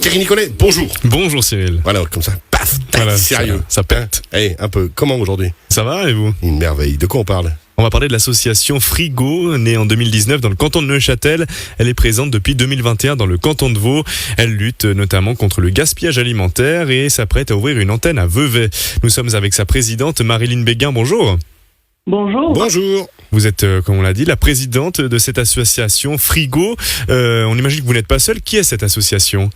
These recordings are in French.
Thierry Nicolet, bonjour. Bonjour Cyril. Voilà, comme ça, paf, Voilà, sérieux. ça pète. Allez, un peu, comment aujourd'hui? Ça va et vous? Une merveille. De quoi on parle? On va parler de l'association Frigo, née en 2019 dans le canton de Neuchâtel. Elle est présente depuis 2021 dans le canton de Vaud. Elle lutte notamment contre le gaspillage alimentaire et s'apprête à ouvrir une antenne à Vevey. Nous sommes avec sa présidente Marilyn Béguin. Bonjour. Bonjour. Bonjour. Vous êtes, comme on l'a dit, la présidente de cette association Frigo. On imagine que vous n'êtes pas seule. Qui est cette association ?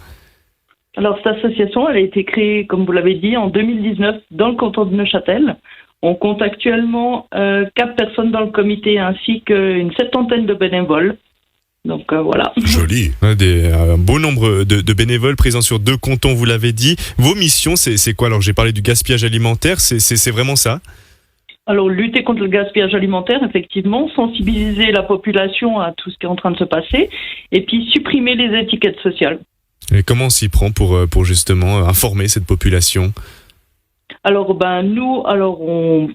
Alors, cette association, elle a été créée, comme vous l'avez dit, en 2019 dans le canton de Neuchâtel. On compte actuellement 4 personnes dans le comité ainsi qu'une septantaine de bénévoles. Donc voilà. Joli. Un beau nombre de bénévoles présents sur 2 cantons, vous l'avez dit. Vos missions, c'est quoi ? Alors, j'ai parlé du gaspillage alimentaire, c'est vraiment ça ? Alors, lutter contre le gaspillage alimentaire, effectivement, sensibiliser la population à tout ce qui est en train de se passer, et puis supprimer les étiquettes sociales. Et comment on s'y prend pour justement informer cette population ? Alors, on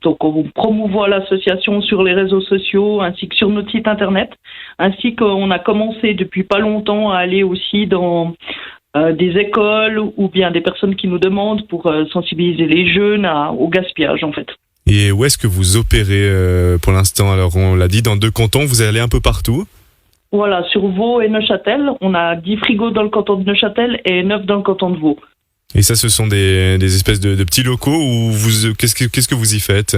promouvoit l'association sur les réseaux sociaux ainsi que sur notre site internet, ainsi qu'on a commencé depuis pas longtemps à aller aussi dans des écoles ou bien des personnes qui nous demandent pour sensibiliser les jeunes au gaspillage en fait. Et où est-ce que vous opérez pour l'instant ? Alors, on l'a dit, dans 2 cantons, vous allez un peu partout ? Voilà, sur Vaud et Neuchâtel, on a 10 frigos dans le canton de Neuchâtel et 9 dans le canton de Vaud. Et ça, ce sont des espèces de petits locaux où qu'est-ce que vous y faites ?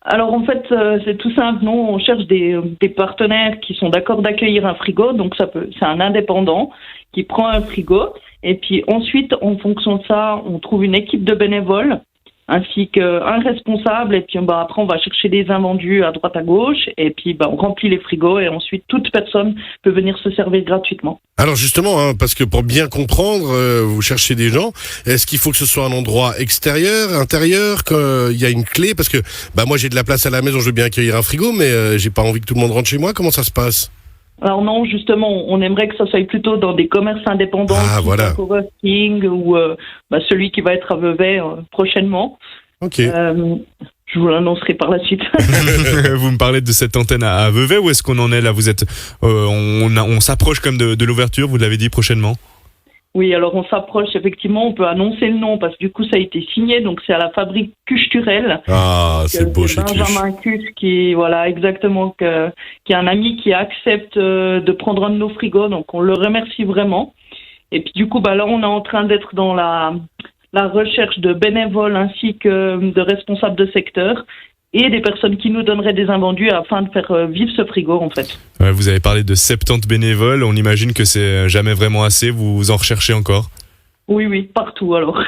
Alors en fait, c'est tout simple. Nous, on cherche des partenaires qui sont d'accord d'accueillir un frigo. Donc c'est un indépendant qui prend un frigo. Et puis ensuite, en fonction de ça, on trouve une équipe de bénévoles ainsi qu'un responsable. Et puis après, on va chercher des invendus à droite à gauche. Et puis on remplit les frigos. Et ensuite, toute personne peut venir se servir gratuitement. Alors justement, parce que pour bien comprendre, vous cherchez des gens. Est-ce qu'il faut que ce soit un endroit extérieur, intérieur, qu'il y a une clé? Parce que moi j'ai de la place à la maison, je veux bien accueillir un frigo, mais j'ai pas envie que tout le monde rentre chez moi. Comment ça se passe? Alors non, justement, on aimerait que ça soit plutôt dans des commerces indépendants, voilà. Coworking ou celui qui va être à Vevey prochainement. Ok. Je vous l'annoncerai par la suite. Vous me parlez de cette antenne à Vevey, où est-ce qu'on en est là ? Vous êtes, on s'approche comme de l'ouverture, vous l'avez dit, prochainement ? Oui, alors on s'approche, effectivement, on peut annoncer le nom parce que du coup ça a été signé, donc c'est à la fabrique Cuche-Turel. Ah, c'est beau chez Cuche. Benjamin Cuche qui est un ami qui accepte de prendre un de nos frigos, donc on le remercie vraiment. Et puis du coup, là on est en train d'être dans la recherche de bénévoles ainsi que de responsables de secteur et des personnes qui nous donneraient des invendus afin de faire vivre ce frigo en fait. Vous avez parlé de 70 bénévoles, on imagine que c'est jamais vraiment assez, vous en recherchez encore ? Oui, partout alors.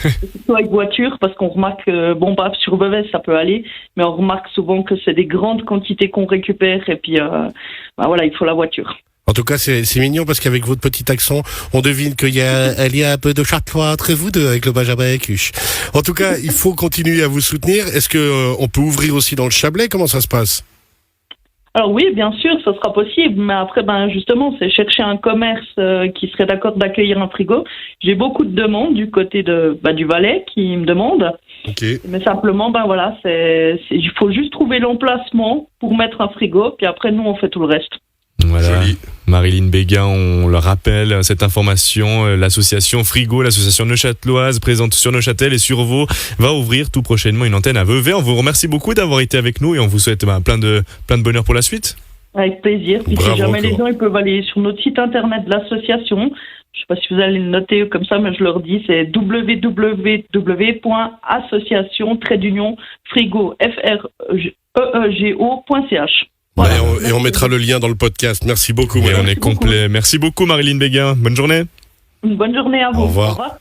Surtout avec voiture parce qu'on remarque, sur Vevey ça peut aller, mais on remarque souvent que c'est des grandes quantités qu'on récupère et puis il faut la voiture. En tout cas, c'est mignon parce qu'avec votre petit accent, on devine qu'il y a un peu de chatois entre vous deux avec le Benjamin Cuche. En tout cas, il faut continuer à vous soutenir. Est-ce que on peut ouvrir aussi dans le Chablais ? Comment ça se passe ? Alors oui, bien sûr, ça sera possible. Mais après, justement, c'est chercher un commerce qui serait d'accord d'accueillir un frigo. J'ai beaucoup de demandes du côté du Valais qui me demandent. Okay. Mais simplement, il faut juste trouver l'emplacement pour mettre un frigo. Puis après, nous, on fait tout le reste. Voilà. Joli. Marilyn Béguin, on le rappelle, cette information, l'association Frigo, l'association neuchâteloise présente sur Neuchâtel et sur Vaud, va ouvrir tout prochainement une antenne à Vevey. On vous remercie beaucoup d'avoir été avec nous et on vous souhaite plein de bonheur pour la suite. Avec plaisir. Puis si jamais les gens ils peuvent aller sur notre site internet de l'association, je ne sais pas si vous allez le noter comme ça, mais je leur dis, c'est www.association-frigo.ch. Voilà. Et on mettra le lien dans le podcast. Merci beaucoup. Et on est complet. Merci beaucoup Marilyn Béguin. Bonne journée. Une bonne journée à vous. Au revoir. Au revoir.